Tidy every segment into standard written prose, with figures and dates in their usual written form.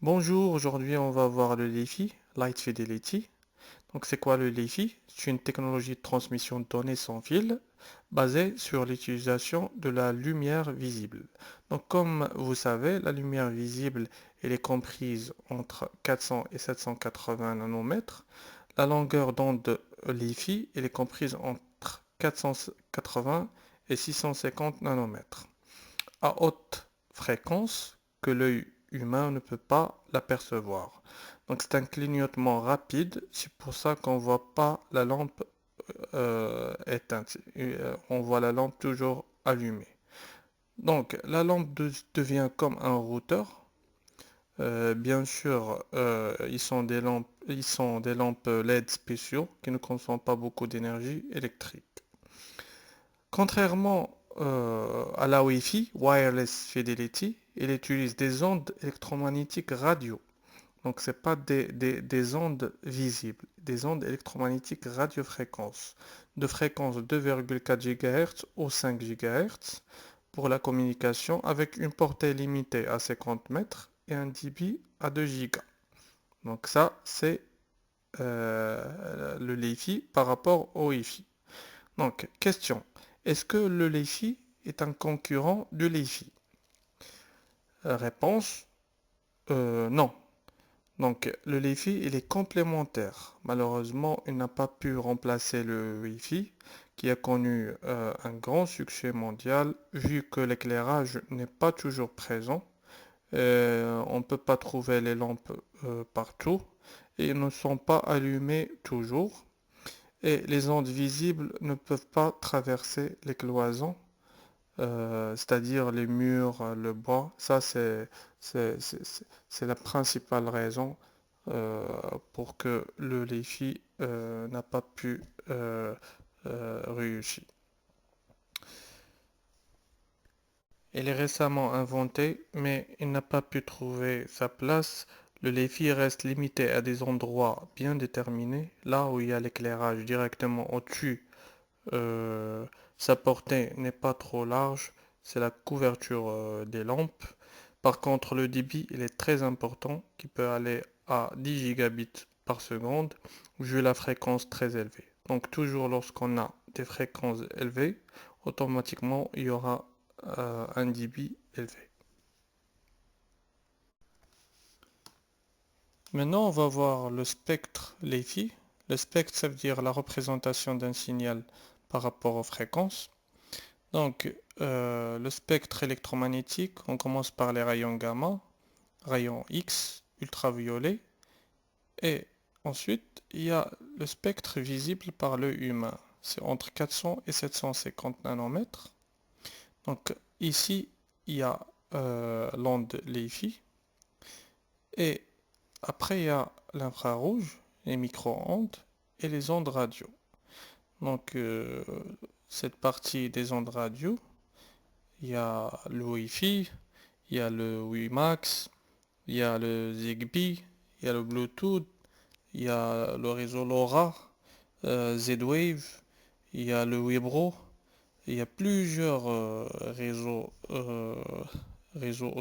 Bonjour, aujourd'hui on va voir le LiFi, Light Fidelity. Donc c'est quoi le LiFi? C'est une technologie de transmission de données sans fil basée sur l'utilisation de la lumière visible. Donc comme vous savez, la lumière visible elle est comprise entre 400 et 780 nanomètres. La longueur d'onde LiFi elle est comprise entre 480 et 650 nanomètres à haute fréquence que l'œil humain ne peut pas l'apercevoir. Donc c'est un clignotement rapide, c'est pour ça qu'on ne voit pas la lampe éteinte. On voit la lampe toujours allumée. Donc la lampe devient comme un routeur. Bien sûr, ils sont des lampes LED spéciaux qui ne consomment pas beaucoup d'énergie électrique. Contrairement à la Wi-Fi, Wireless Fidelity, il utilise des ondes électromagnétiques radio. Donc, ce n'est pas des ondes visibles, des ondes électromagnétiques radiofréquences, de fréquence 2,4 GHz ou 5 GHz pour la communication avec une portée limitée à 50 mètres et un débit à 2 Go. Donc ça, c'est le Li-Fi par rapport au Wi-Fi. Donc, question. Est-ce que le Li-Fi est un concurrent du Li-Fi? Réponse, non. Donc, le Li-Fi, il est complémentaire. Malheureusement, il n'a pas pu remplacer le Wi-Fi, qui a connu un grand succès mondial, vu que l'éclairage n'est pas toujours présent. On ne peut pas trouver les lampes partout, et ils ne sont pas allumées toujours. Et les ondes visibles ne peuvent pas traverser les cloisons, c'est-à-dire les murs, le bois. Ça, c'est la principale raison pour que le Li-Fi n'a pas pu réussir. Il est récemment inventé, mais il n'a pas pu trouver sa place. Le Li-Fi reste limité à des endroits bien déterminés, là où il y a l'éclairage directement au-dessus. Euh, Sa portée n'est pas trop large, c'est la couverture des lampes. Par contre, le débit, il est très important, qui peut aller à 10 gigabits par seconde, vu la fréquence très élevée. Donc toujours lorsqu'on a des fréquences élevées, automatiquement, il y aura un débit élevé. Maintenant, on va voir le spectre LiFi. Le spectre, ça veut dire la représentation d'un signal par rapport aux fréquences. Donc, le spectre électromagnétique, on commence par les rayons gamma, rayons X, ultraviolet, et ensuite, il y a le spectre visible par l'œil humain. C'est entre 400 et 750 nanomètres. Donc, ici, il y a l'onde LiFi, et après, il y a l'infrarouge, les micro-ondes et les ondes radio. Donc, cette partie des ondes radio, il y a le Wi-Fi, il y a le WiMAX, il y a le Zigbee, il y a le Bluetooth, il y a le réseau LoRa, Z-Wave, il y a le Webro, il y a plusieurs réseaux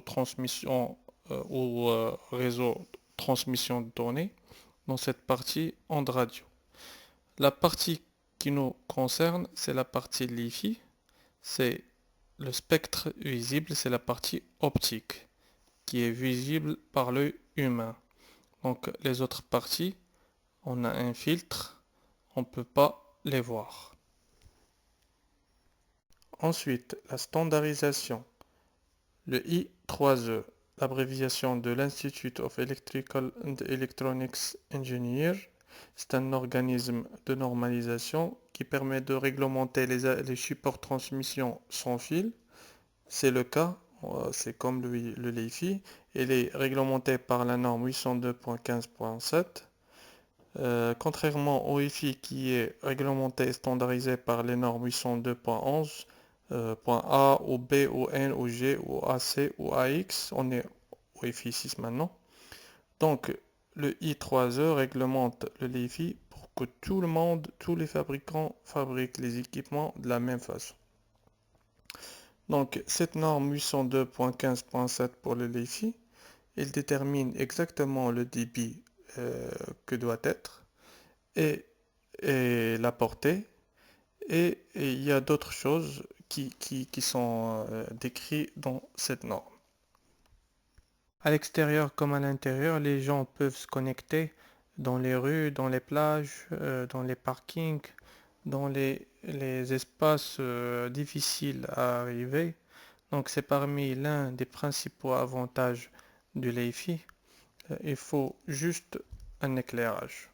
transmission ou réseaux transmission de données dans cette partie onde radio. La partie qui nous concerne, c'est la partie LiFi, c'est le spectre visible, c'est la partie optique qui est visible par l'œil humain. Donc les autres parties, on a un filtre, on ne peut pas les voir. Ensuite, la standardisation. Le I3E, l'abréviation de l'Institute of Electrical and Electronics Engineers, c'est un organisme de normalisation qui permet de réglementer les supports transmission sans fil. C'est le cas, c'est comme le Li-Fi, il est réglementé par la norme 802.15.7. Contrairement au Wi-Fi qui est réglementé et standardisé par les normes 802.11, point A ou B ou N ou G ou AC ou AX, on est au Wi-Fi 6 maintenant. Donc le I3E réglemente le Li-Fi pour que tout le monde, tous les fabricants fabriquent les équipements de la même façon. Donc cette norme 802.15.7 pour le Li-Fi, il détermine exactement le débit que doit être et, et la portée. Et il y a d'autres choses qui sont décrites dans cette norme. À l'extérieur comme à l'intérieur, les gens peuvent se connecter dans les rues, dans les plages, dans les parkings, dans les espaces difficiles à arriver. Donc c'est parmi l'un des principaux avantages du Li-Fi. Il faut juste un éclairage.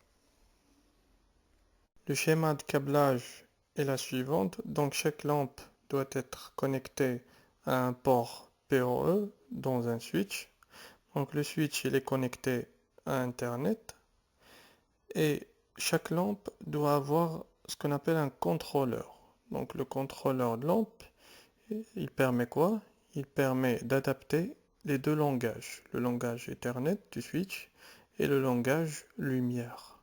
Le schéma de câblage est la suivante. Donc chaque lampe doit être connectée à un port PoE dans un switch. Donc le switch il est connecté à Internet et chaque lampe doit avoir ce qu'on appelle un contrôleur. Donc le contrôleur de lampe, il permet quoi? Il permet d'adapter les deux langages, le langage Ethernet du switch et le langage lumière.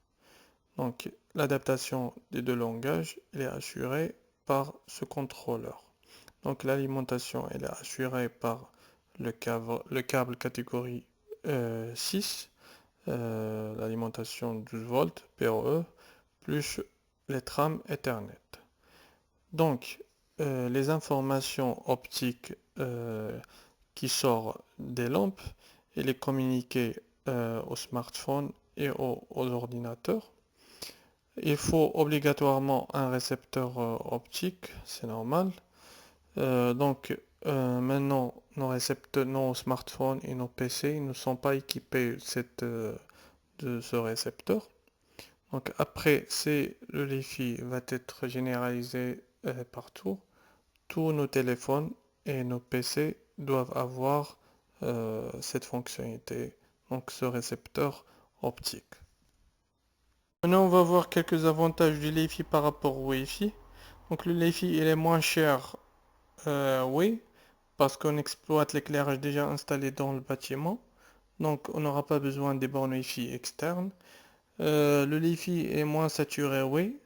Donc l'adaptation des deux langages elle est assurée par ce contrôleur. Donc l'alimentation elle est assurée par le câble catégorie 6, l'alimentation 12 volts PoE, plus les trames Ethernet. Donc les informations optiques qui sortent des lampes, elle est communiquée au smartphone et aux ordinateurs. Il faut obligatoirement un récepteur optique, c'est normal. Maintenant, nos récepteurs, nos smartphones et nos PC ne sont pas équipés de ce récepteur. Donc après, le Li-Fi va être généralisé partout. Tous nos téléphones et nos PC doivent avoir cette fonctionnalité, donc ce récepteur optique. Maintenant, on va voir quelques avantages du Li-Fi par rapport au Wi-Fi. Donc le Li-Fi, il est moins cher, oui, parce qu'on exploite l'éclairage déjà installé dans le bâtiment. Donc on n'aura pas besoin des bornes Wi-Fi externes. Le Wi-Fi est moins saturé, oui,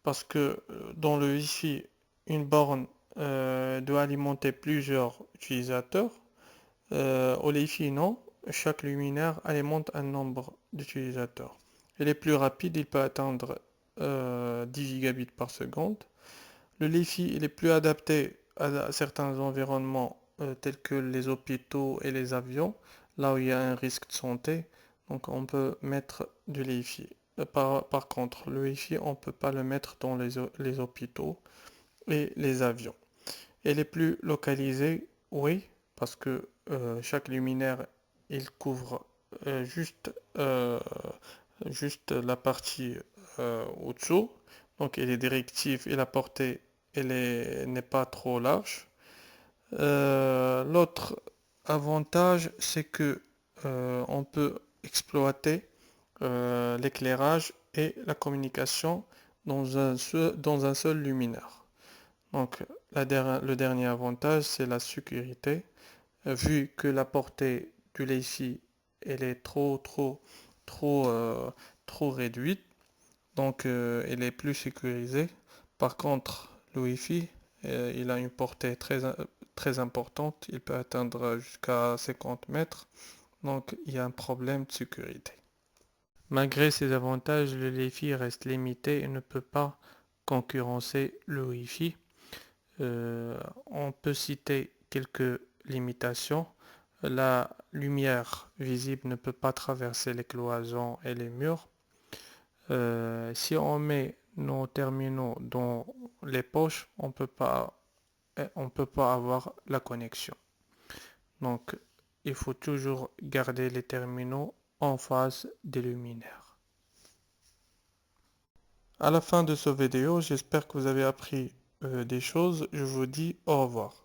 parce que dans le Wi-Fi, une borne doit alimenter plusieurs utilisateurs. Au Wi-Fi, non. Chaque luminaire alimente un nombre d'utilisateurs. Il est plus rapide, il peut atteindre 10 gigabits par seconde. Le Wi-Fi, il est plus adapté à certains environnements tels que les hôpitaux et les avions, là où il y a un risque de santé. Donc on peut mettre du Wi-Fi. Par contre, le Wi-Fi, on ne peut pas le mettre dans les hôpitaux et les avions. Elle est plus localisée, oui, parce que chaque luminaire, il couvre euh, juste, euh, juste la partie au-dessous. Donc elle est directive et la portée, n'est pas trop large. L'autre avantage, c'est que on peut exploiter l'éclairage et la communication dans un seul luminaire. Donc, le dernier avantage, c'est la sécurité. Vu que la portée du Wi-Fi, elle est trop, trop réduite, donc elle est plus sécurisée. Par contre, le Wi-Fi, il a une portée très importante. Il peut atteindre jusqu'à 50 mètres. Donc, il y a un problème de sécurité. Malgré ces avantages, le Wi-Fi reste limité et ne peut pas concurrencer le Wi-Fi. On peut citer quelques limitations. La lumière visible ne peut pas traverser les cloisons et les murs. Si on met nos terminaux dans les poches, on peut pas avoir la connexion. Donc, il faut toujours garder les terminaux en face des luminaires. À la fin de cette vidéo, j'espère que vous avez appris des choses. Je vous dis au revoir.